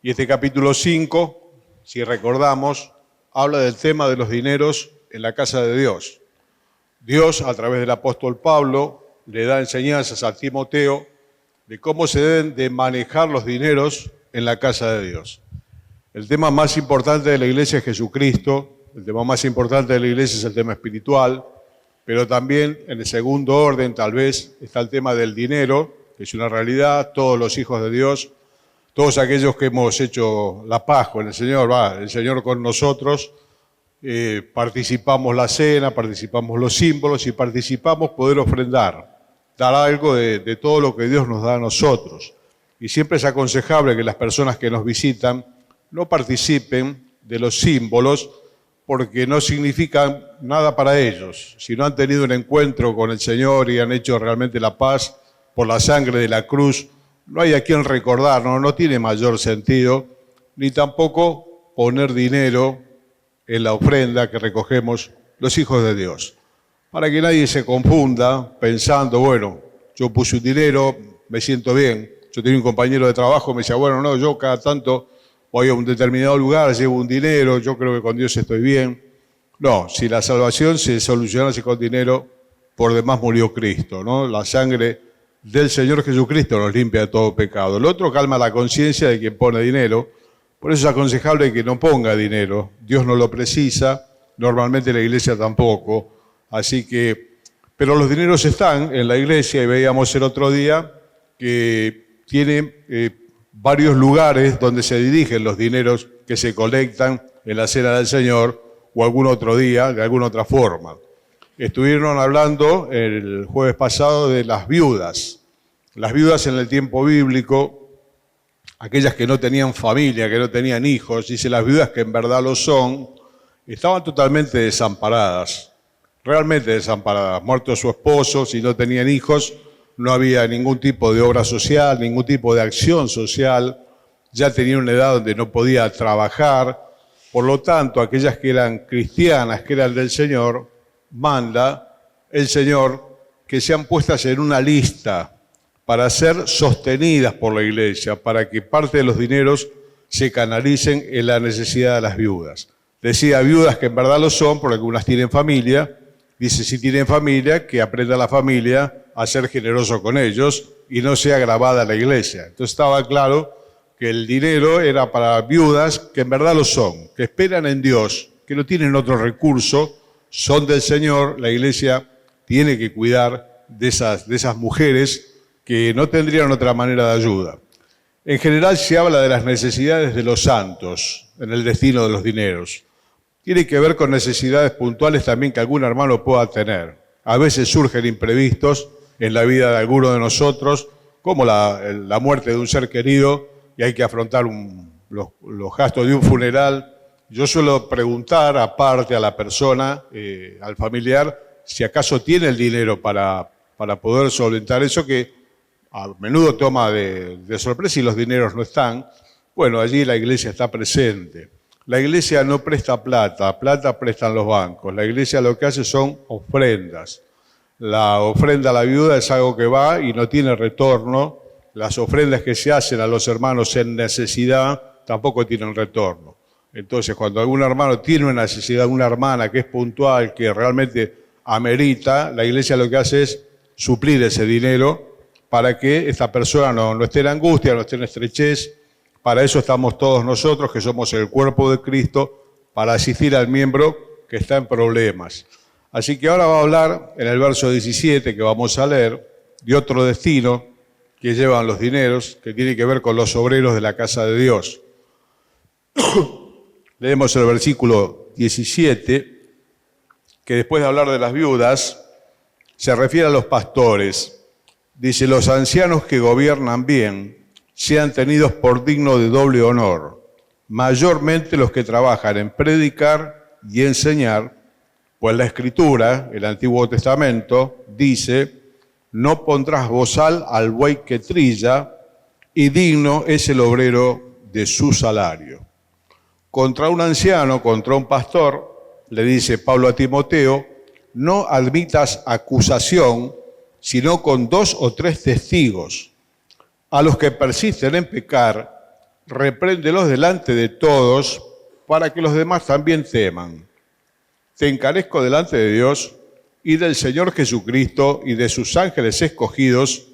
Y este capítulo 5, si recordamos, habla del tema de los dineros en la casa de Dios. Dios, a través del apóstol Pablo, le da enseñanzas a Timoteo de cómo se deben de manejar los dineros en la casa de Dios. El tema más importante de la iglesia es Jesucristo, el tema más importante de la iglesia es el tema espiritual, pero también en el segundo orden tal vez está el tema del dinero, que es una realidad. Todos los hijos de Dios, todos aquellos que hemos hecho la paz con el Señor, el Señor con nosotros, participamos la cena, participamos los símbolos y participamos poder ofrendar, dar algo de todo lo que Dios nos da a nosotros. Y siempre es aconsejable que las personas que nos visitan no participen de los símbolos porque no significan nada para ellos. Si no han tenido un encuentro con el Señor y han hecho realmente la paz por la sangre de la cruz, no hay a quien recordar, no tiene mayor sentido, ni tampoco poner dinero en la ofrenda que recogemos los hijos de Dios. Para que nadie se confunda pensando, bueno, yo puse un dinero, me siento bien. Yo tenía un compañero de trabajo, me decía, bueno, no, yo cada tanto voy a un determinado lugar, llevo un dinero, yo creo que con Dios estoy bien. No, si la salvación se solucionase con dinero, por demás murió Cristo, ¿no? La sangre del Señor Jesucristo nos limpia de todo pecado. El otro calma la conciencia de quien pone dinero. Por eso es aconsejable que no ponga dinero. Dios no lo precisa, normalmente la iglesia tampoco. Así que, pero los dineros están en la iglesia y veíamos el otro día que tiene varios lugares donde se dirigen los dineros que se colectan en la cena del Señor o algún otro día, de alguna otra forma. Estuvieron hablando el jueves pasado de las viudas. Las viudas en el tiempo bíblico, aquellas que no tenían familia, que no tenían hijos, dice las viudas que en verdad lo son, estaban totalmente desamparadas, realmente desamparadas. Muerto su esposo, si no tenían hijos, no había ningún tipo de obra social, ningún tipo de acción social, ya tenían una edad donde no podía trabajar. Por lo tanto, aquellas que eran cristianas, que eran del Señor, manda el Señor que sean puestas en una lista para ser sostenidas por la iglesia, para que parte de los dineros se canalicen en la necesidad de las viudas. Decía viudas que en verdad lo son, porque algunas tienen familia. Dice, si tienen familia, que aprenda la familia a ser generoso con ellos y no sea grabada la iglesia. Entonces estaba claro que el dinero era para viudas que en verdad lo son, que esperan en Dios, que no tienen otro recurso, son del Señor. La iglesia tiene que cuidar de esas mujeres que no tendrían otra manera de ayuda. En general se habla de las necesidades de los santos en el destino de los dineros. Tiene que ver con necesidades puntuales también que algún hermano pueda tener. A veces surgen imprevistos en la vida de alguno de nosotros, como la muerte de un ser querido, y hay que afrontar los gastos de un funeral. Yo suelo preguntar aparte a la persona, al familiar, si acaso tiene el dinero para poder solventar eso, que a menudo toma de sorpresa y los dineros no están. Bueno, allí la iglesia está presente. La iglesia no presta plata, plata prestan los bancos. La iglesia lo que hace son ofrendas. La ofrenda a la viuda es algo que va y no tiene retorno. Las ofrendas que se hacen a los hermanos en necesidad tampoco tienen retorno. Entonces, cuando algún hermano tiene una necesidad, una hermana que es puntual, que realmente amerita, la iglesia lo que hace es suplir ese dinero para que esta persona no esté en angustia, no esté en estrechez. Para eso estamos todos nosotros, que somos el cuerpo de Cristo, para asistir al miembro que está en problemas. Así que ahora va a hablar, en el verso 17, que vamos a leer, de otro destino que llevan los dineros, que tiene que ver con los obreros de la casa de Dios. Leemos el versículo 17, que después de hablar de las viudas, se refiere a los pastores. Dice, los ancianos que gobiernan bien sean tenidos por dignos de doble honor, mayormente los que trabajan en predicar y enseñar, pues la Escritura, el Antiguo Testamento, dice, no pondrás bozal al buey que trilla, y digno es el obrero de su salario. Contra un anciano, contra un pastor, le dice Pablo a Timoteo, no admitas acusación, sino con 2 o 3 testigos. A los que persisten en pecar, repréndelos delante de todos, para que los demás también teman. Te encarezco delante de Dios y del Señor Jesucristo y de sus ángeles escogidos,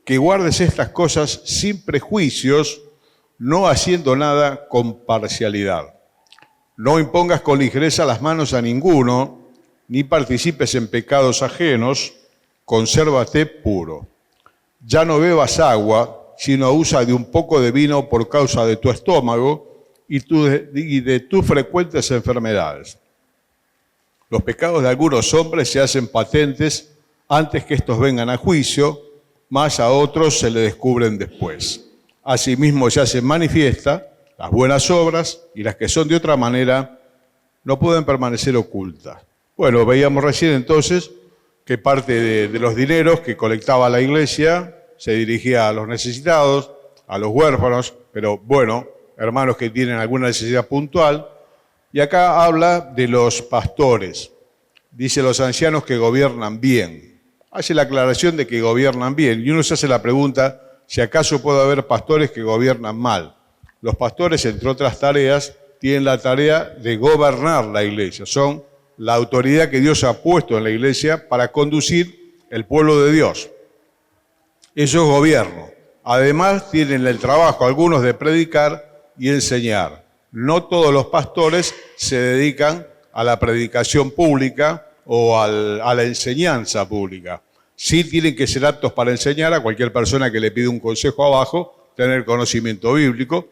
que guardes estas cosas sin prejuicios, no haciendo nada con parcialidad. No impongas con ligereza las manos a ninguno, ni participes en pecados ajenos, consérvate puro. Ya no bebas agua, sino usa de un poco de vino por causa de tu estómago y de tus frecuentes enfermedades. Los pecados de algunos hombres se hacen patentes antes que estos vengan a juicio, mas a otros se le descubren después. Asimismo se hacen manifiesta las buenas obras, y las que son de otra manera no pueden permanecer ocultas. Bueno, veíamos recién entonces que parte de los dineros que colectaba la iglesia se dirigía a los necesitados, a los huérfanos, pero bueno, hermanos que tienen alguna necesidad puntual. Y acá habla de los pastores. Dice los ancianos que gobiernan bien. Hace la aclaración de que gobiernan bien. Y uno se hace la pregunta si acaso puede haber pastores que gobiernan mal. Los pastores, entre otras tareas, tienen la tarea de gobernar la iglesia. Son la autoridad que Dios ha puesto en la iglesia para conducir el pueblo de Dios. Eso es gobierno. Además, tienen el trabajo, algunos, de predicar y enseñar. No todos los pastores se dedican a la predicación pública o a la enseñanza pública. Sí tienen que ser aptos para enseñar a cualquier persona que le pide un consejo abajo, tener conocimiento bíblico.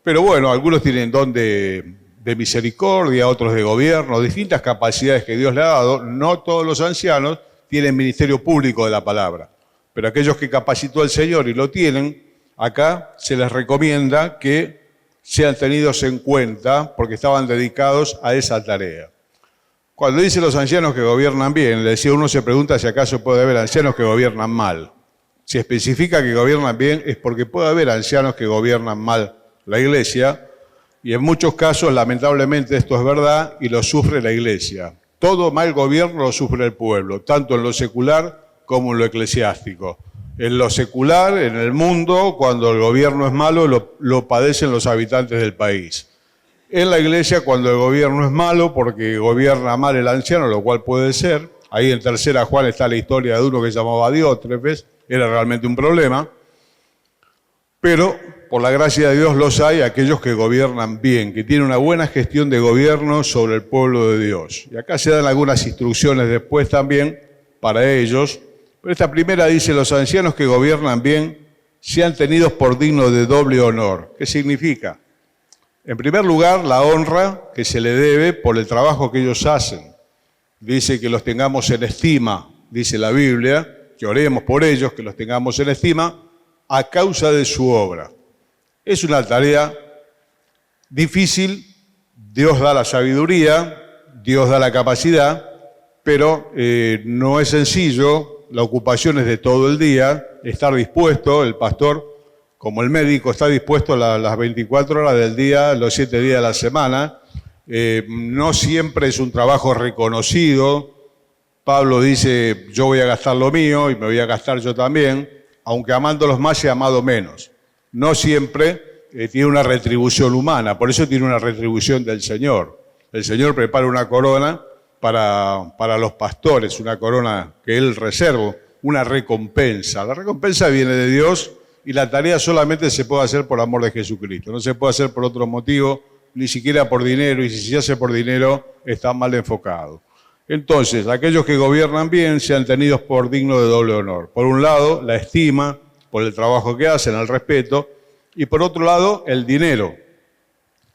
Pero bueno, algunos tienen don de misericordia, otros de gobierno, distintas capacidades que Dios le ha dado. No todos los ancianos tienen ministerio público de la palabra. Pero aquellos que capacitó el Señor y lo tienen, acá se les recomienda que sean tenidos en cuenta porque estaban dedicados a esa tarea. Cuando dice los ancianos que gobiernan bien, le decía, uno se pregunta si acaso puede haber ancianos que gobiernan mal. Si especifica que gobiernan bien es porque puede haber ancianos que gobiernan mal la iglesia, y en muchos casos, lamentablemente, esto es verdad y lo sufre la iglesia. Todo mal gobierno lo sufre el pueblo, tanto en lo secular como en lo eclesiástico. En lo secular, en el mundo, cuando el gobierno es malo, lo padecen los habitantes del país. En la iglesia, cuando el gobierno es malo, porque gobierna mal el anciano, lo cual puede ser. Ahí en 3 Juan está la historia de uno que se llamaba Diótrefes, era realmente un problema. Pero, por la gracia de Dios, los hay aquellos que gobiernan bien, que tienen una buena gestión de gobierno sobre el pueblo de Dios. Y acá se dan algunas instrucciones después también para ellos. Pero esta primera dice, los ancianos que gobiernan bien sean tenidos por dignos de doble honor. ¿Qué significa? En primer lugar, la honra que se le debe por el trabajo que ellos hacen. Dice que los tengamos en estima, dice la Biblia, que oremos por ellos, que los tengamos en estima a causa de su obra. Es una tarea difícil, Dios da la sabiduría, Dios da la capacidad, pero no es sencillo. La ocupación es de todo el día, estar dispuesto, el pastor, como el médico, está dispuesto las 24 horas del día, los 7 días de la semana. No siempre es un trabajo reconocido. Pablo dice, yo voy a gastar lo mío y me voy a gastar yo también, aunque amándolos más he amado menos. No siempre tiene una retribución humana, por eso tiene una retribución del Señor. El Señor prepara una corona para los pastores, una corona que Él reserva, una recompensa. La recompensa viene de Dios y la tarea solamente se puede hacer por amor de Jesucristo. No se puede hacer por otro motivo, ni siquiera por dinero, y si se hace por dinero está mal enfocado. Entonces, aquellos que gobiernan bien sean tenidos por dignos de doble honor. Por un lado, la estima por el trabajo que hacen, el respeto, y por otro lado, el dinero,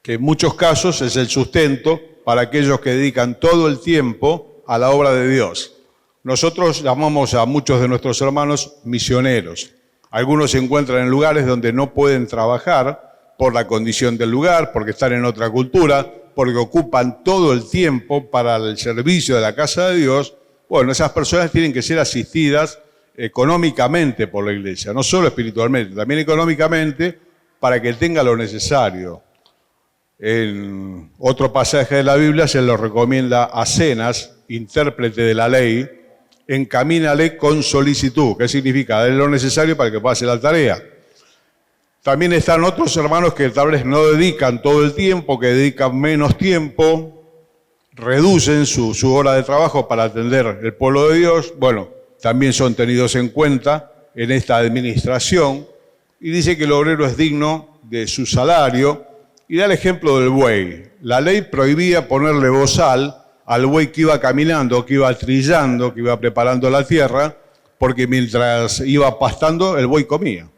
que en muchos casos es el sustento para aquellos que dedican todo el tiempo a la obra de Dios. Nosotros llamamos a muchos de nuestros hermanos misioneros. Algunos se encuentran en lugares donde no pueden trabajar por la condición del lugar, porque están en otra cultura, porque ocupan todo el tiempo para el servicio de la casa de Dios. Bueno, esas personas tienen que ser asistidas económicamente por la iglesia, no solo espiritualmente, también económicamente, para que tenga lo necesario. En otro pasaje de la Biblia se lo recomienda a Cenas, intérprete de la ley, encamínale con solicitud. ¿Qué significa? Dale lo necesario para que pase la tarea. También están otros hermanos que tal vez no dedican todo el tiempo, que dedican menos tiempo, reducen su hora de trabajo para atender el pueblo de Dios. Bueno, también son tenidos en cuenta en esta administración, y dice que el obrero es digno de su salario, y da el ejemplo del buey. La ley prohibía ponerle bozal al buey que iba caminando, que iba trillando, que iba preparando la tierra, porque mientras iba pastando, el buey comía.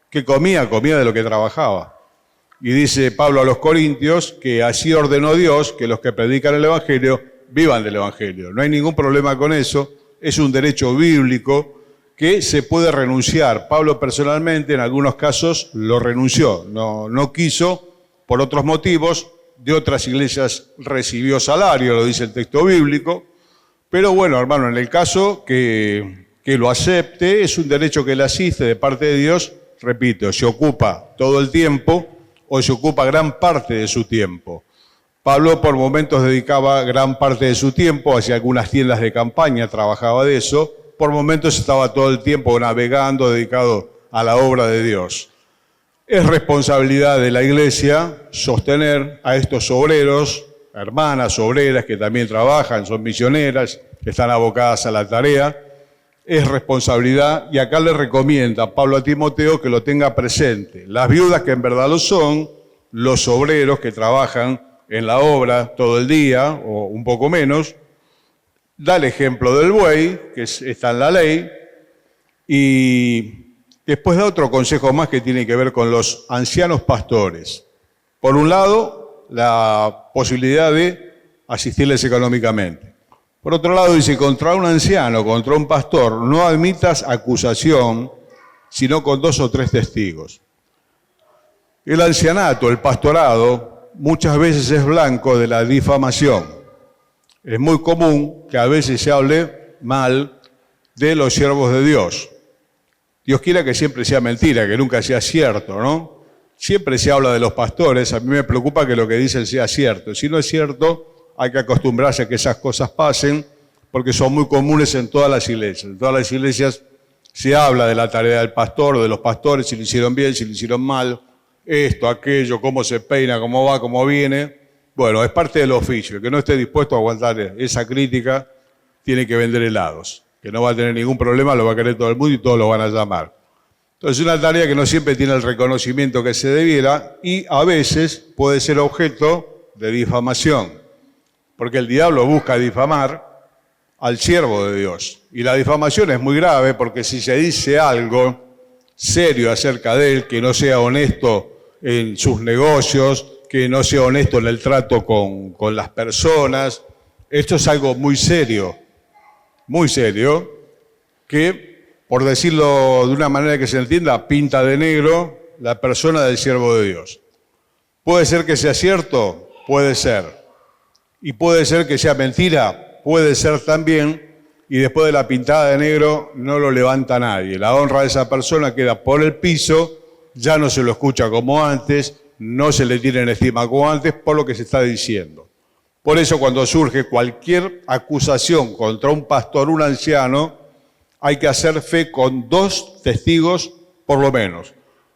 ¿Qué comía? Comía de lo que trabajaba. Y dice Pablo a los Corintios que así ordenó Dios que los que predican el Evangelio vivan del Evangelio. No hay ningún problema con eso, es un derecho bíblico que se puede renunciar. Pablo personalmente en algunos casos lo renunció, no quiso por otros motivos, de otras iglesias recibió salario, lo dice el texto bíblico, pero bueno, hermano, en el caso que lo acepte, es un derecho que le asiste de parte de Dios, repito, se ocupa todo el tiempo o se ocupa gran parte de su tiempo. Pablo por momentos dedicaba gran parte de su tiempo hacia algunas tiendas de campaña, trabajaba de eso, por momentos estaba todo el tiempo navegando, dedicado a la obra de Dios. Es responsabilidad de la iglesia sostener a estos obreros, hermanas obreras que también trabajan, son misioneras, que están abocadas a la tarea. Es responsabilidad, y acá le recomienda Pablo a Timoteo que lo tenga presente. Las viudas que en verdad lo son, los obreros que trabajan en la obra todo el día o un poco menos. Da el ejemplo del buey, que está en la ley, y después da otro consejo más que tiene que ver con los ancianos pastores. Por un lado, la posibilidad de asistirles económicamente. Por otro lado, dice, contra un anciano, contra un pastor, no admitas acusación, sino con 2 o 3 testigos. El ancianato, el pastorado, muchas veces es blanco de la difamación. Es muy común que a veces se hable mal de los siervos de Dios. Dios quiera que siempre sea mentira, que nunca sea cierto, ¿no? Siempre se habla de los pastores, a mí me preocupa que lo que dicen sea cierto. Si no es cierto, hay que acostumbrarse a que esas cosas pasen, porque son muy comunes en todas las iglesias. En todas las iglesias se habla de la tarea del pastor, de los pastores, si lo hicieron bien, si lo hicieron mal, esto, aquello, cómo se peina, cómo va, cómo viene. Bueno, es parte del oficio. El que no esté dispuesto a aguantar esa crítica tiene que vender helados. Que no va a tener ningún problema, lo va a querer todo el mundo y todos lo van a llamar. Entonces es una tarea que no siempre tiene el reconocimiento que se debiera y a veces puede ser objeto de difamación, porque el diablo busca difamar al siervo de Dios. Y la difamación es muy grave porque si se dice algo serio acerca de él, que no sea honesto en sus negocios, que no sea honesto en el trato con las personas, esto es algo muy serio, que, por decirlo de una manera que se entienda, pinta de negro la persona del siervo de Dios. ¿Puede ser que sea cierto? Puede ser. Y puede ser que sea mentira, puede ser también, y después de la pintada de negro no lo levanta nadie. La honra de esa persona queda por el piso, ya no se lo escucha como antes, no se le tiene en estima como antes por lo que se está diciendo. Por eso cuando surge cualquier acusación contra un pastor, un anciano, hay que hacer fe con 2 testigos por lo menos.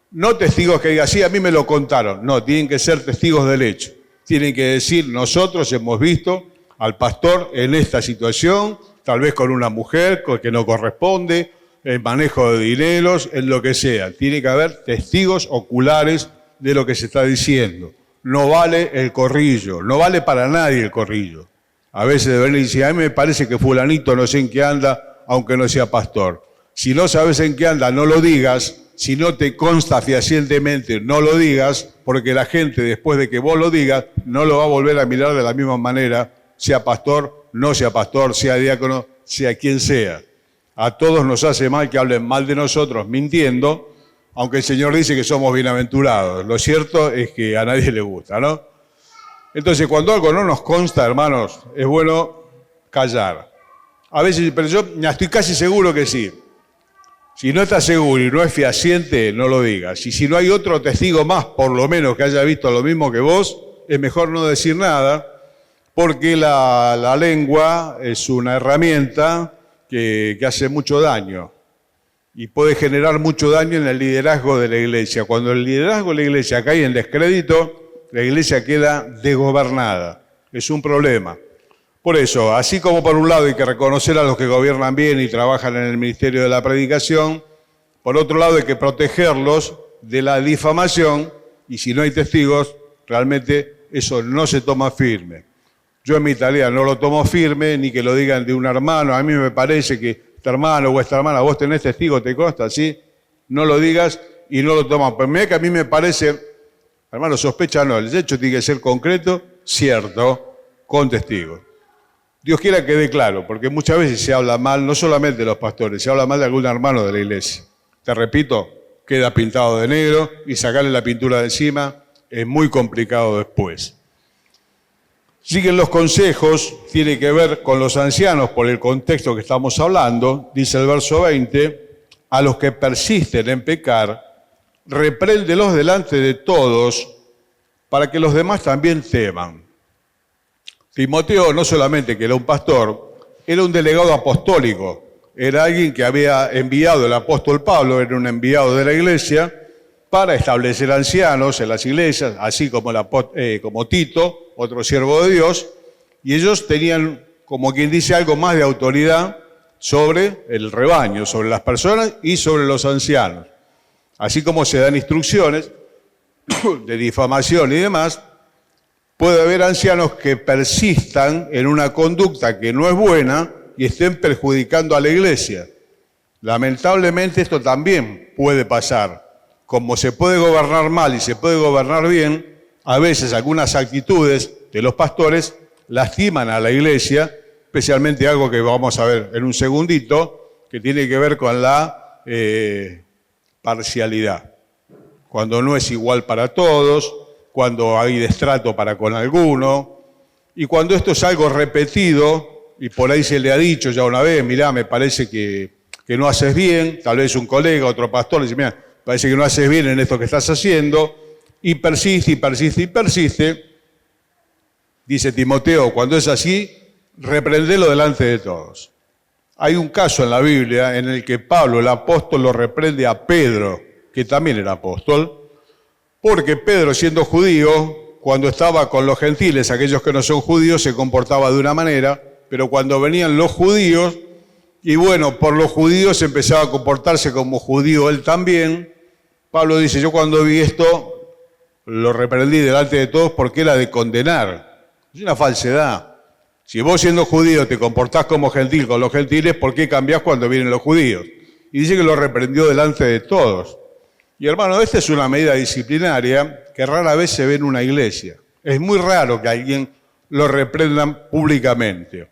No testigos que digan, sí, a mí me lo contaron. No, tienen que ser testigos del hecho. Tienen que decir, nosotros hemos visto al pastor en esta situación, tal vez con una mujer que no corresponde, el manejo de dineros, en lo que sea. Tiene que haber testigos oculares de lo que se está diciendo. No vale el corrillo, no vale para nadie el corrillo. A veces deben decir, a mí me parece que fulanito no sé en qué anda, aunque no sea pastor. Si no sabes en qué anda, no lo digas. Si no te consta fehacientemente, no lo digas, porque la gente, después de que vos lo digas, no lo va a volver a mirar de la misma manera, sea pastor, no sea pastor, sea diácono, sea quien sea. A todos nos hace mal que hablen mal de nosotros mintiendo, aunque el Señor dice que somos bienaventurados. Lo cierto es que a nadie le gusta, ¿no? Entonces, cuando algo no nos consta, hermanos, es bueno callar. A veces, pero yo estoy casi seguro que sí. Si no estás seguro y no es fehaciente, no lo digas. Y si no hay otro testigo más, por lo menos que haya visto lo mismo que vos, es mejor no decir nada, porque la lengua es una herramienta que hace mucho daño. y puede generar mucho daño en el liderazgo de la iglesia. Cuando el liderazgo de la iglesia cae en descrédito, la iglesia queda desgobernada. Es un problema. Por eso, así como por un lado hay que reconocer a los que gobiernan bien y trabajan en el ministerio de la predicación, por otro lado hay que protegerlos de la difamación, y si no hay testigos, realmente eso no se toma firme. Yo en mi tarea no lo tomo firme, ni que lo digan de un hermano. A mí me parece que este hermano o esta hermana, vos tenés testigos, ¿te consta? ¿Sí? No lo digas y no lo tomas. Pero mira que a mí me parece, hermano, sospecha no, el hecho tiene que ser concreto, cierto, con testigos. Dios quiera que quede claro, porque muchas veces se habla mal, no solamente de los pastores, se habla mal de algún hermano de la iglesia. Te repito, queda pintado de negro y sacarle la pintura de encima es muy complicado después. Siguen los consejos, tiene que ver con los ancianos por el contexto que estamos hablando. Dice el verso 20, a los que persisten en pecar, repréndelos delante de todos para que los demás también teman. Timoteo no solamente que era un pastor, era un delegado apostólico, era alguien que había enviado el apóstol Pablo, era un enviado de la iglesia para establecer ancianos en las iglesias, así como, como Tito, otro siervo de Dios, y ellos tenían, como quien dice, algo más de autoridad sobre el rebaño, sobre las personas y sobre los ancianos. Así como se dan instrucciones de difamación y demás, puede haber ancianos que persistan en una conducta que no es buena y estén perjudicando a la iglesia. Lamentablemente esto también puede pasar. Como se puede gobernar mal y se puede gobernar bien, a veces algunas actitudes de los pastores lastiman a la iglesia, especialmente algo que vamos a ver en un segundito, que tiene que ver con la parcialidad. Cuando no es igual para todos, cuando hay destrato para con alguno, y cuando esto es algo repetido, y por ahí se le ha dicho ya una vez, mirá, me parece que no haces bien, tal vez un colega, otro pastor, le dice, mirá, parece que no haces bien en esto que estás haciendo, y persiste, y persiste, y persiste. Dice Timoteo, cuando es así, reprendelo delante de todos. Hay un caso en la Biblia en el que Pablo, el apóstol, lo reprende a Pedro, que también era apóstol, porque Pedro, siendo judío, cuando estaba con los gentiles, aquellos que no son judíos, se comportaba de una manera, pero cuando venían los judíos, y bueno, por los judíos empezaba a comportarse como judío él también. Pablo dice, yo cuando vi esto, lo reprendí delante de todos porque era de condenar. Es una falsedad. Si vos siendo judío te comportás como gentil con los gentiles, ¿por qué cambiás cuando vienen los judíos? Y dice que lo reprendió delante de todos. Y hermano, esta es una medida disciplinaria que rara vez se ve en una iglesia. Es muy raro que alguien lo reprendan públicamente.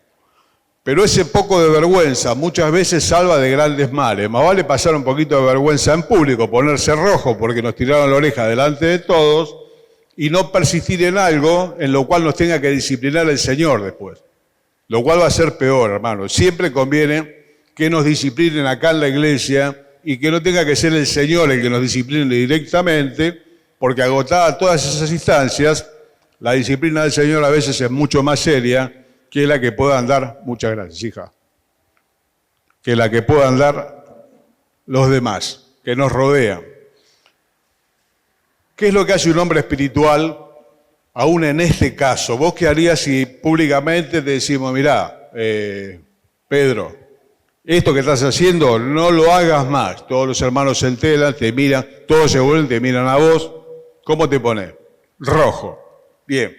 Pero ese poco de vergüenza muchas veces salva de grandes males. Más vale pasar un poquito de vergüenza en público, ponerse rojo porque nos tiraron la oreja delante de todos y no persistir en algo en lo cual nos tenga que disciplinar el Señor después. Lo cual va a ser peor, hermano. Siempre conviene que nos disciplinen acá en la iglesia y que no tenga que ser el Señor el que nos discipline directamente, porque agotada todas esas instancias, la disciplina del Señor a veces es mucho más seria que la que puedan dar, muchas gracias, hija, que la que puedan dar los demás, que nos rodean. ¿Qué es lo que hace un hombre espiritual, aún en este caso? ¿Vos qué harías si públicamente te decimos, mirá, Pedro, esto que estás haciendo no lo hagas más? Todos los hermanos se enteran, te miran, todos se vuelven, te miran a vos. ¿Cómo te pones? Rojo. Bien.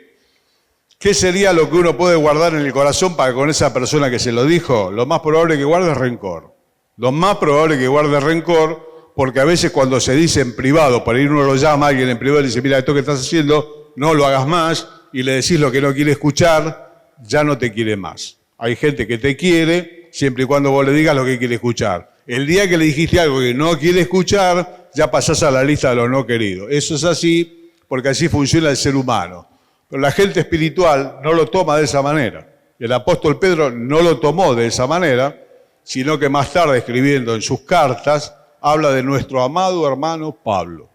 ¿Qué sería lo que uno puede guardar en el corazón para con esa persona que se lo dijo? Lo más probable que guarde es rencor. Lo más probable que guarde rencor, porque a veces cuando se dice en privado, por ahí uno lo llama a alguien en privado y le dice, mira, esto que estás haciendo, no lo hagas más, y le decís lo que no quiere escuchar, ya no te quiere más. Hay gente que te quiere, siempre y cuando vos le digas lo que quiere escuchar. El día que le dijiste algo que no quiere escuchar, ya pasás a la lista de los no queridos. Eso es así, porque así funciona el ser humano. Pero la gente espiritual no lo toma de esa manera. El apóstol Pedro no lo tomó de esa manera, sino que más tarde, escribiendo en sus cartas, habla de nuestro amado hermano Pablo.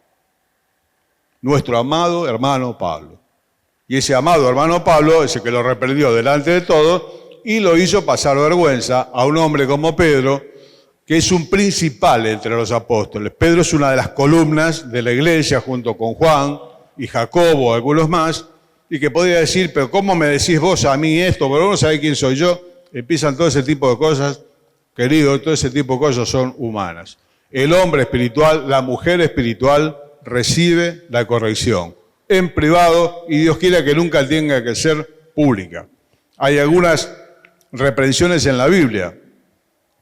Nuestro amado hermano Pablo. Y ese amado hermano Pablo es el que lo reprendió delante de todos y lo hizo pasar vergüenza a un hombre como Pedro, que es un principal entre los apóstoles. Pedro es una de las columnas de la iglesia junto con Juan y Jacobo, algunos más, y que podría decir, pero ¿cómo me decís vos a mí esto? Pero vos no sabés quién soy yo. Empiezan todo ese tipo de cosas, querido, todo ese tipo de cosas son humanas. El hombre espiritual, la mujer espiritual recibe la corrección en privado y Dios quiera que nunca tenga que ser pública. Hay algunas reprensiones en la Biblia.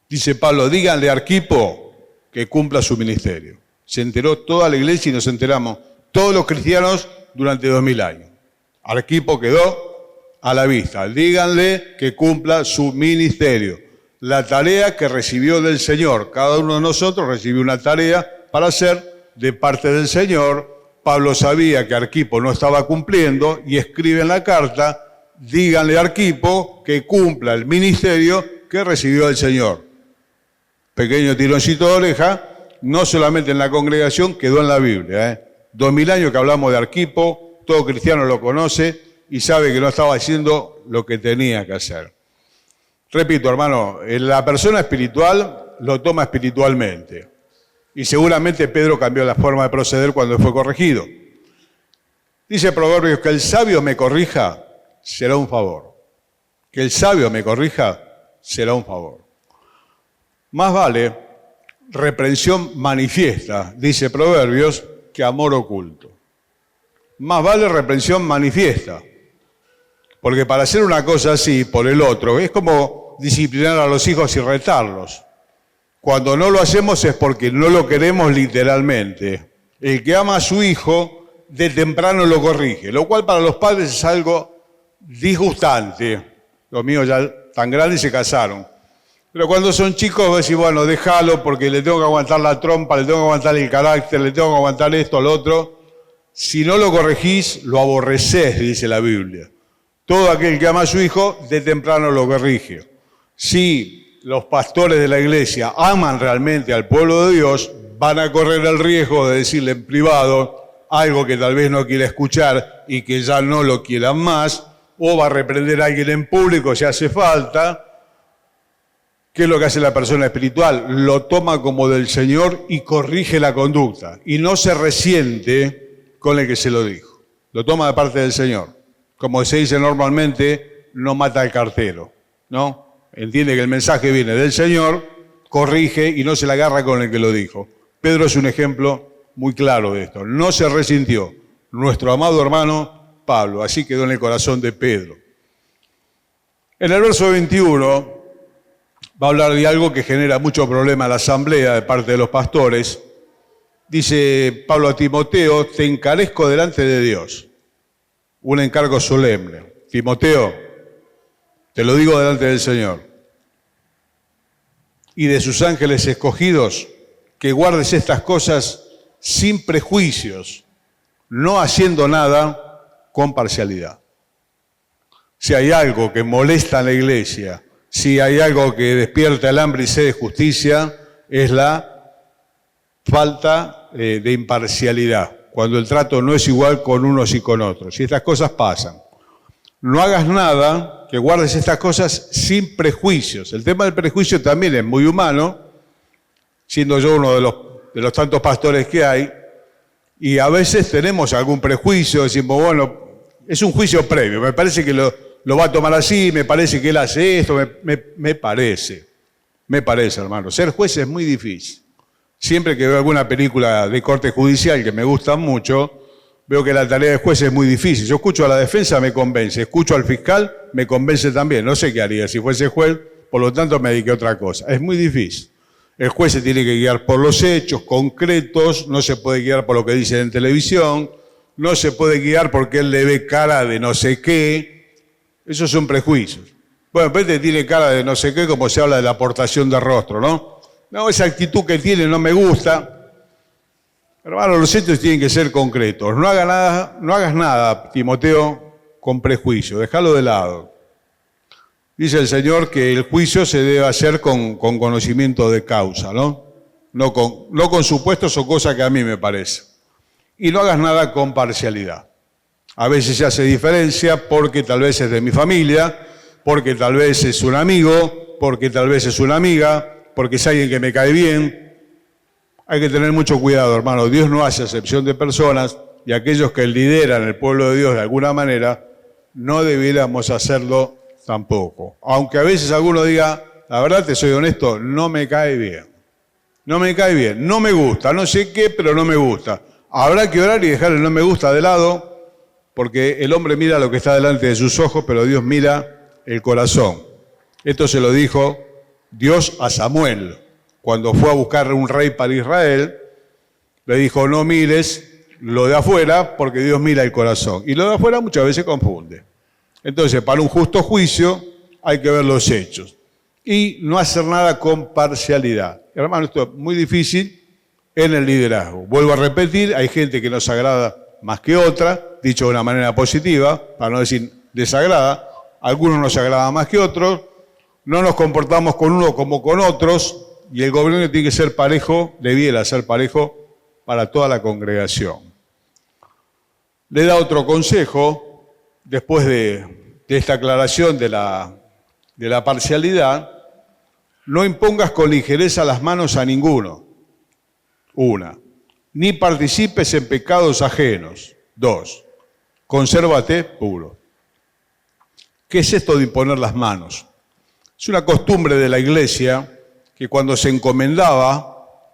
Dice Pablo, díganle a Arquipo que cumpla su ministerio. Se enteró toda la iglesia y nos enteramos todos los cristianos durante 2000 años. Arquipo quedó a la vista. Díganle que cumpla su ministerio. La tarea que recibió del Señor. Cada uno de nosotros recibió una tarea para hacer de parte del Señor. Pablo sabía que Arquipo no estaba cumpliendo y escribe en la carta, díganle a Arquipo que cumpla el ministerio que recibió del Señor. Pequeño tironcito de oreja, no solamente en la congregación, quedó en la Biblia. 2000 años que hablamos de Arquipo, todo cristiano lo conoce y sabe que no estaba haciendo lo que tenía que hacer. Repito, hermano, la persona espiritual lo toma espiritualmente. Y seguramente Pedro cambió la forma de proceder cuando fue corregido. Dice Proverbios que el sabio me corrija, será un favor. Que el sabio me corrija, será un favor. Más vale reprensión manifiesta, dice Proverbios, que amor oculto. Más vale reprensión manifiesta. Porque para hacer una cosa así por el otro, es como disciplinar a los hijos y retarlos. Cuando no lo hacemos es porque no lo queremos literalmente. El que ama a su hijo, de temprano lo corrige, lo cual para los padres es algo disgustante. Los míos ya tan grandes se casaron. Pero cuando son chicos, vos decís, bueno, déjalo porque le tengo que aguantar la trompa, le tengo que aguantar el carácter, le tengo que aguantar esto, lo otro. Si no lo corregís, lo aborrecés, dice la Biblia. Todo aquel que ama a su hijo, de temprano lo corrige. Si los pastores de la iglesia aman realmente al pueblo de Dios, van a correr el riesgo de decirle en privado algo que tal vez no quiera escuchar y que ya no lo quieran más, o va a reprender a alguien en público si hace falta. ¿Qué es lo que hace la persona espiritual? Lo toma como del Señor y corrige la conducta. Y no se resiente con el que se lo dijo. Lo toma de parte del Señor. Como se dice normalmente, no mata al cartero, ¿no? Entiende que el mensaje viene del Señor, corrige y no se la agarra con el que lo dijo. Pedro es un ejemplo muy claro de esto. No se resintió. Nuestro amado hermano Pablo, así quedó en el corazón de Pedro. En el verso 21 va a hablar de algo que genera mucho problema a la asamblea de parte de los pastores. Dice Pablo a Timoteo, te encarezco delante de Dios. Un encargo solemne. Timoteo, te lo digo delante del Señor. Y de sus ángeles escogidos, que guardes estas cosas sin prejuicios, no haciendo nada con parcialidad. Si hay algo que molesta a la iglesia, si hay algo que despierta el hambre y sed de justicia, es la falta de imparcialidad, cuando el trato no es igual con unos y con otros. Y estas cosas pasan. No hagas nada, que guardes estas cosas sin prejuicios. El tema del prejuicio también es muy humano, siendo yo uno de los tantos pastores que hay, y a veces tenemos algún prejuicio, decimos, bueno, es un juicio previo, me parece que lo va a tomar así, me parece que él hace esto, me parece, hermano. Ser juez es muy difícil. Siempre que veo alguna película de corte judicial que me gusta mucho, veo que la tarea de juez es muy difícil. Yo escucho a la defensa, me convence. Escucho al fiscal, me convence también. No sé qué haría si fuese juez, por lo tanto me dediqué a otra cosa. Es muy difícil. El juez se tiene que guiar por los hechos concretos, no se puede guiar por lo que dicen en televisión, no se puede guiar porque él le ve cara de no sé qué. Esos son prejuicios. Bueno, Pete tiene cara de no sé qué, como se habla de la aportación de rostro, ¿no? No, esa actitud que tiene no me gusta. Hermano, los hechos tienen que ser concretos. No hagas nada, Timoteo, con prejuicio. Déjalo de lado. Dice el Señor que el juicio se debe hacer con conocimiento de causa, ¿no? No con supuestos o cosas que a mí me parece. Y no hagas nada con parcialidad. A veces se hace diferencia porque tal vez es de mi familia, porque tal vez es un amigo, porque tal vez es una amiga, porque es alguien que me cae bien. Hay que tener mucho cuidado, hermano. Dios no hace acepción de personas y aquellos que lideran el pueblo de Dios de alguna manera, no debiéramos hacerlo tampoco. Aunque a veces alguno diga, la verdad te soy honesto, no me cae bien. No me cae bien, no me gusta, no sé qué, pero no me gusta. Habrá que orar y dejar el no me gusta de lado, porque el hombre mira lo que está delante de sus ojos, pero Dios mira el corazón. Esto se lo dijo Dios a Samuel, cuando fue a buscar un rey para Israel, le dijo, no mires lo de afuera, porque Dios mira el corazón. Y lo de afuera muchas veces confunde. Entonces, para un justo juicio hay que ver los hechos. Y no hacer nada con parcialidad. Hermano, esto es muy difícil en el liderazgo. Vuelvo a repetir, hay gente que nos agrada más que otra, dicho de una manera positiva, para no decir desagrada. Algunos nos agradan más que otros, no nos comportamos con uno como con otros, y el gobierno tiene que ser parejo, debiera ser parejo para toda la congregación. Le da otro consejo, después de esta aclaración de la parcialidad: no impongas con ligereza las manos a ninguno. 1. Ni participes en pecados ajenos. 2. Consérvate puro. ¿Qué es esto de imponer las manos? Es una costumbre de la iglesia que cuando se encomendaba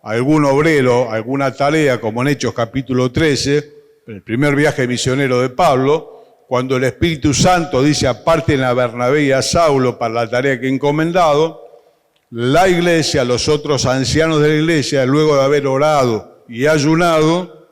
a algún obrero, alguna tarea, como en Hechos capítulo 13, el primer viaje misionero de Pablo, cuando el Espíritu Santo dice aparten a Bernabé y a Saulo para la tarea que he encomendado, la iglesia, los otros ancianos de la iglesia, luego de haber orado y ayunado,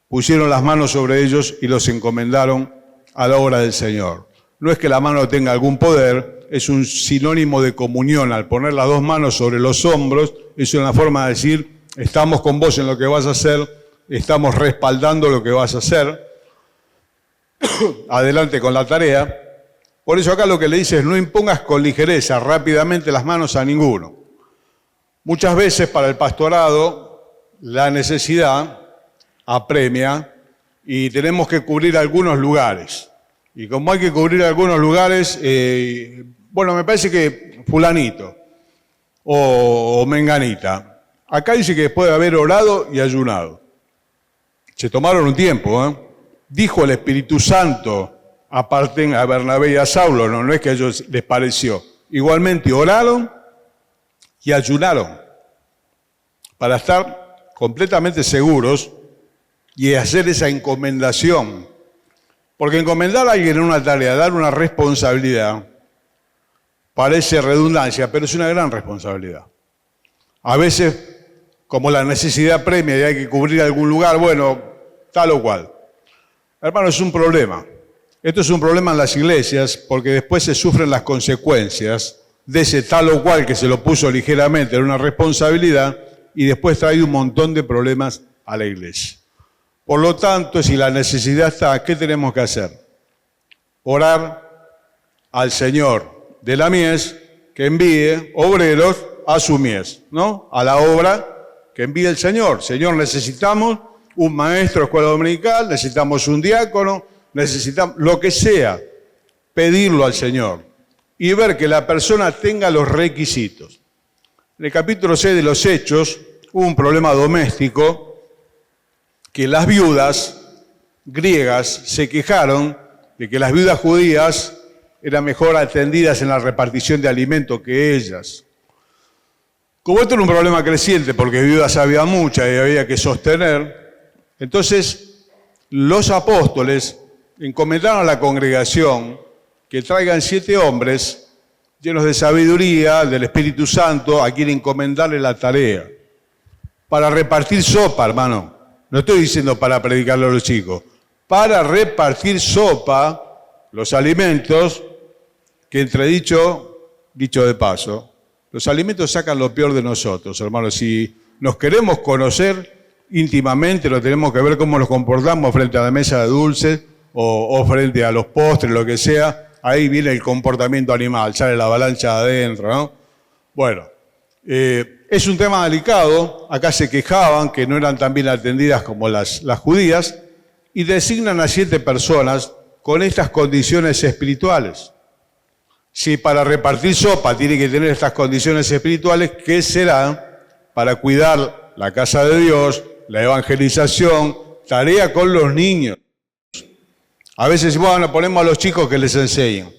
pusieron las manos sobre ellos y los encomendaron a la obra del Señor. No es que la mano tenga algún poder, es un sinónimo de comunión. Al poner las dos manos sobre los hombros, es una forma de decir, estamos con vos en lo que vas a hacer, estamos respaldando lo que vas a hacer. Adelante con la tarea. Por eso acá lo que le dice es, no impongas con ligereza, rápidamente las manos a ninguno. Muchas veces para el pastorado la necesidad apremia y tenemos que cubrir algunos lugares. Y como hay que cubrir algunos lugares, me parece que fulanito o menganita. Acá dice que después de haber orado y ayunado. Se tomaron un tiempo, ¿eh? Dijo el Espíritu Santo, aparten a Bernabé y a Saulo, no es que a ellos les pareció. Igualmente oraron y ayunaron para estar completamente seguros y hacer esa encomendación. Porque encomendar a alguien en una tarea, dar una responsabilidad, parece redundancia, pero es una gran responsabilidad. A veces, como la necesidad premia y hay que cubrir algún lugar, tal o cual. Hermano, es un problema. Esto es un problema en las iglesias porque después se sufren las consecuencias de ese tal o cual que se lo puso ligeramente en una responsabilidad y después trae un montón de problemas a la iglesia. Por lo tanto, si la necesidad está, ¿qué tenemos que hacer? Orar al Señor de la mies que envíe obreros a su mies, ¿no? A la obra que envíe el Señor. Señor, necesitamos un maestro de escuela dominical, necesitamos un diácono, necesitamos lo que sea, pedirlo al Señor y ver que la persona tenga los requisitos. En el capítulo 6 de los Hechos hubo un problema doméstico que las viudas griegas se quejaron de que las viudas judías eran mejor atendidas en la repartición de alimentos que ellas. Como esto era un problema creciente porque viudas había muchas y había que sostener, entonces los apóstoles encomendaron a la congregación que traigan 7 hombres llenos de sabiduría, del Espíritu Santo, a quien encomendarle la tarea. Para repartir sopa, hermano. No estoy diciendo para predicarle a los chicos. Para repartir sopa, los alimentos, que dicho de paso, los alimentos sacan lo peor de nosotros, hermano. Si nos queremos conocer íntimamente, lo tenemos que ver cómo nos comportamos frente a la mesa de dulces o frente a los postres, lo que sea. Ahí viene el comportamiento animal, sale la avalancha adentro, ¿no? Bueno, es un tema delicado. Acá se quejaban que no eran tan bien atendidas como las judías y designan a 7 personas con estas condiciones espirituales. Si para repartir sopa tiene que tener estas condiciones espirituales, ¿qué será para cuidar la casa de Dios, la evangelización, tarea con los niños? A veces, bueno, ponemos a los chicos que les enseñen.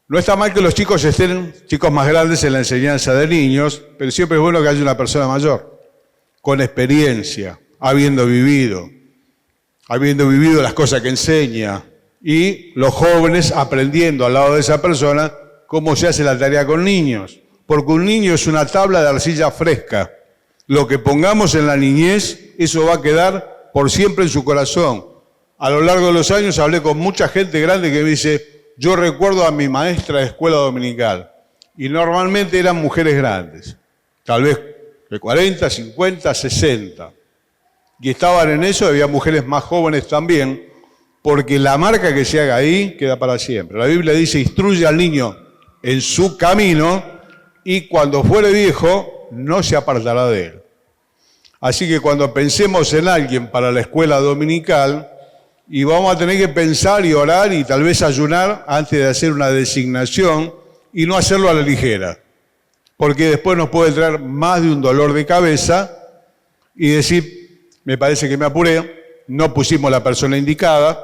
No está mal que los chicos estén, chicos más grandes, en la enseñanza de niños, pero siempre es bueno que haya una persona mayor, con experiencia, habiendo vivido las cosas que enseña, y los jóvenes aprendiendo al lado de esa persona cómo se hace la tarea con niños. Porque un niño es una tabla de arcilla fresca. Lo que pongamos en la niñez, eso va a quedar por siempre en su corazón. A lo largo de los años hablé con mucha gente grande que me dice, yo recuerdo a mi maestra de escuela dominical, y normalmente eran mujeres grandes, tal vez de 40, 50, 60. Y estaban en eso, había mujeres más jóvenes también, porque la marca que se haga ahí queda para siempre. La Biblia dice, instruye al niño en su camino, y cuando fuere viejo, no se apartará de él. Así que cuando pensemos en alguien para la escuela dominical, y vamos a tener que pensar y orar y tal vez ayunar antes de hacer una designación y no hacerlo a la ligera, porque después nos puede traer más de un dolor de cabeza y decir, me parece que me apuré, no pusimos la persona indicada.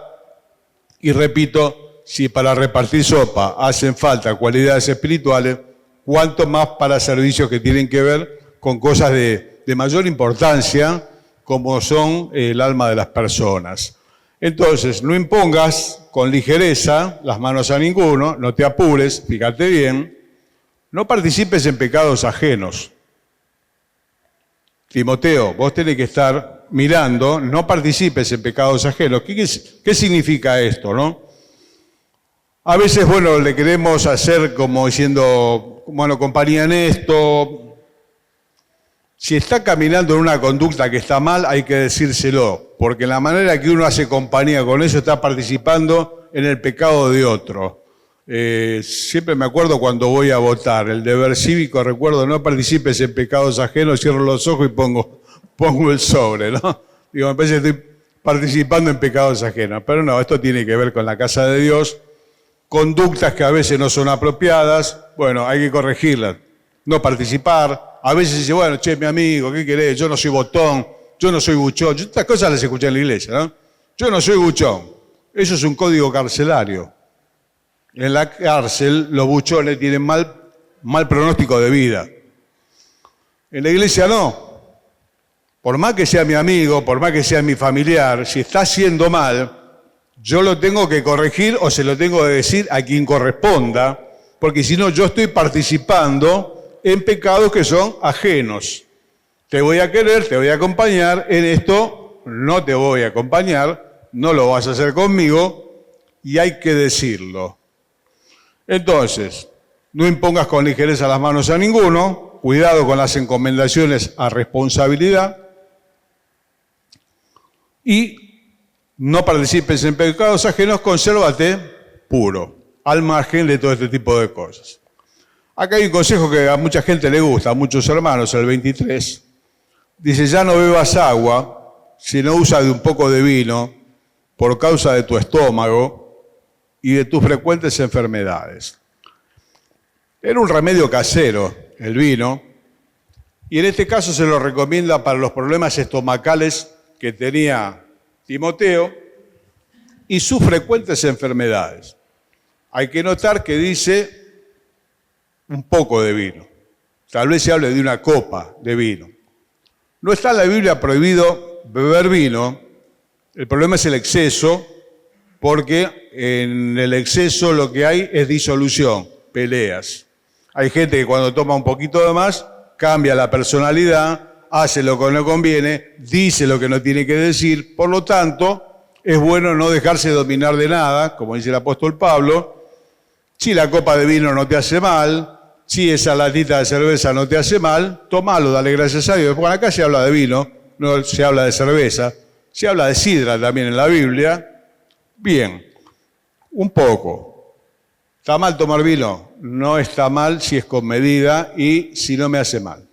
Y repito, si para repartir sopa hacen falta cualidades espirituales, cuánto más para servicios que tienen que ver con cosas de mayor importancia, como son el alma de las personas. Entonces, no impongas con ligereza las manos a ninguno, no te apures, fíjate bien, no participes en pecados ajenos. Timoteo, vos tenés que estar mirando, no participes en pecados ajenos. ¿Qué significa esto, no? A veces, bueno, le queremos hacer como diciendo, bueno, compañía en esto. Si está caminando en una conducta que está mal, hay que decírselo, porque la manera que uno hace compañía con eso está participando en el pecado de otro. Siempre me acuerdo cuando voy a votar, el deber cívico, recuerdo, no participes en pecados ajenos, cierro los ojos y pongo el sobre, ¿no? Digo, me parece que estoy participando en pecados ajenos, pero no, esto tiene que ver con la casa de Dios, conductas que a veces no son apropiadas, bueno, hay que corregirlas, no participar. A veces dice, bueno, che, mi amigo, ¿qué querés? Yo no soy botón, yo no soy buchón. Yo estas cosas las escuché en la iglesia, ¿no? Yo no soy buchón. Eso es un código carcelario. En la cárcel los buchones tienen mal pronóstico de vida. En la iglesia no. Por más que sea mi amigo, por más que sea mi familiar, si está haciendo mal, yo lo tengo que corregir o se lo tengo que decir a quien corresponda, porque si no yo estoy participando en pecados que son ajenos. Te voy a querer, te voy a acompañar, en esto no te voy a acompañar, no lo vas a hacer conmigo y hay que decirlo. Entonces, no impongas con ligereza las manos a ninguno, cuidado con las encomendaciones a responsabilidad y no participes en pecados ajenos, consérvate puro, al margen de todo este tipo de cosas. Acá hay un consejo que a mucha gente le gusta, a muchos hermanos, el 23. Dice, ya no bebas agua, sino usa de un poco de vino por causa de tu estómago y de tus frecuentes enfermedades. Era un remedio casero, el vino, y en este caso se lo recomienda para los problemas estomacales que tenía Timoteo y sus frecuentes enfermedades. Hay que notar que dice un poco de vino. Tal vez se hable de una copa de vino. No está en la Biblia prohibido beber vino. El problema es el exceso, porque en el exceso lo que hay es disolución, peleas. Hay gente que cuando toma un poquito de más, cambia la personalidad, hace lo que no conviene, dice lo que no tiene que decir. Por lo tanto, es bueno no dejarse dominar de nada, como dice el apóstol Pablo. Si la copa de vino no te hace mal, si esa latita de cerveza no te hace mal, tómalo, dale gracias a Dios. Bueno, acá se habla de vino, no se habla de cerveza, se habla de sidra también en la Biblia. Bien, un poco. ¿Está mal tomar vino? No está mal si es con medida y si no me hace mal.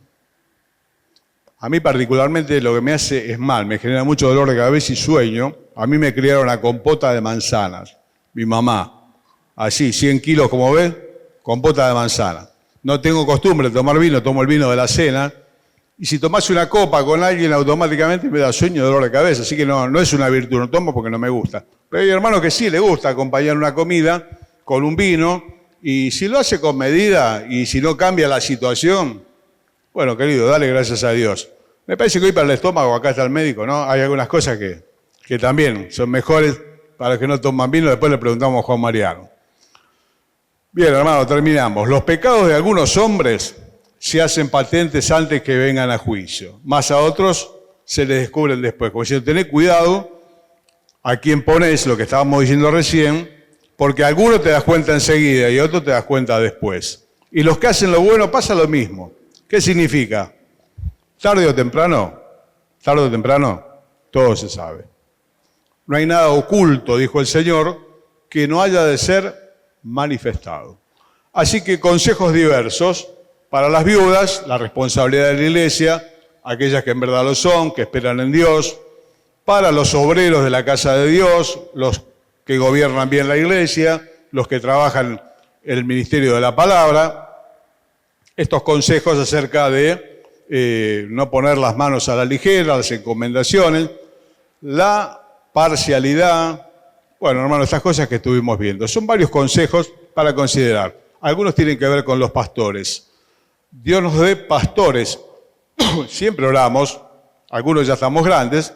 A mí particularmente lo que me hace es mal, me genera mucho dolor de cabeza y sueño. A mí me criaron a compota de manzanas, mi mamá. Así, 100 kilos como ves, compota de manzana. No tengo costumbre de tomar vino, tomo el vino de la cena. Y si tomás una copa con alguien, automáticamente me da sueño y dolor de cabeza. Así que no es una virtud, no tomo porque no me gusta. Pero hay hermanos que sí le gusta acompañar una comida con un vino. Y si lo hace con medida y si no cambia la situación, bueno, querido, dale gracias a Dios. Me parece que hoy para el estómago, acá está el médico, ¿no? Hay algunas cosas que también son mejores para los que no toman vino. Después le preguntamos a Juan Mariano. Bien, hermano, terminamos. Los pecados de algunos hombres se hacen patentes antes que vengan a juicio. Más a otros se les descubren después. Como diciendo, tened cuidado a quién pones, lo que estábamos diciendo recién, porque a algunos te das cuenta enseguida y a otros te das cuenta después. Y los que hacen lo bueno pasa lo mismo. ¿Qué significa? Tarde o temprano, todo se sabe. No hay nada oculto, dijo el Señor, que no haya de ser manifestado. Así que consejos diversos para las viudas, la responsabilidad de la iglesia, aquellas que en verdad lo son, que esperan en Dios, para los obreros de la casa de Dios, los que gobiernan bien la iglesia, los que trabajan el ministerio de la palabra, estos consejos acerca de no poner las manos a la ligera, las encomendaciones, la parcialidad. Bueno, hermano, estas cosas que estuvimos viendo. Son varios consejos para considerar. Algunos tienen que ver con los pastores. Dios nos dé pastores. Siempre oramos, algunos ya estamos grandes,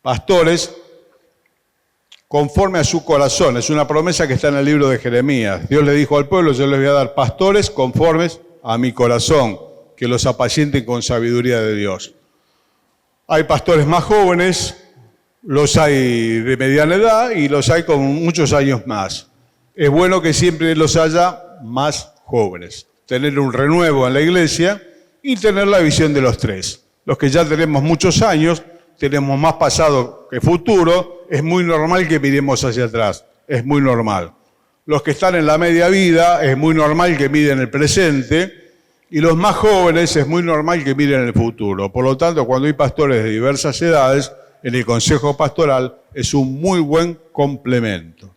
pastores conforme a su corazón. Es una promesa que está en el libro de Jeremías. Dios le dijo al pueblo, yo les voy a dar pastores conformes a mi corazón, que los apacienten con sabiduría de Dios. Hay pastores más jóvenes, los hay de mediana edad y los hay con muchos años más. Es bueno que siempre los haya más jóvenes. Tener un renuevo en la iglesia y tener la visión de los tres. Los que ya tenemos muchos años, tenemos más pasado que futuro, es muy normal que miremos hacia atrás. Es muy normal. Los que están en la media vida, es muy normal que miren el presente. Y los más jóvenes, es muy normal que miren el futuro. Por lo tanto, cuando hay pastores de diversas edades, en el consejo pastoral es un muy buen complemento.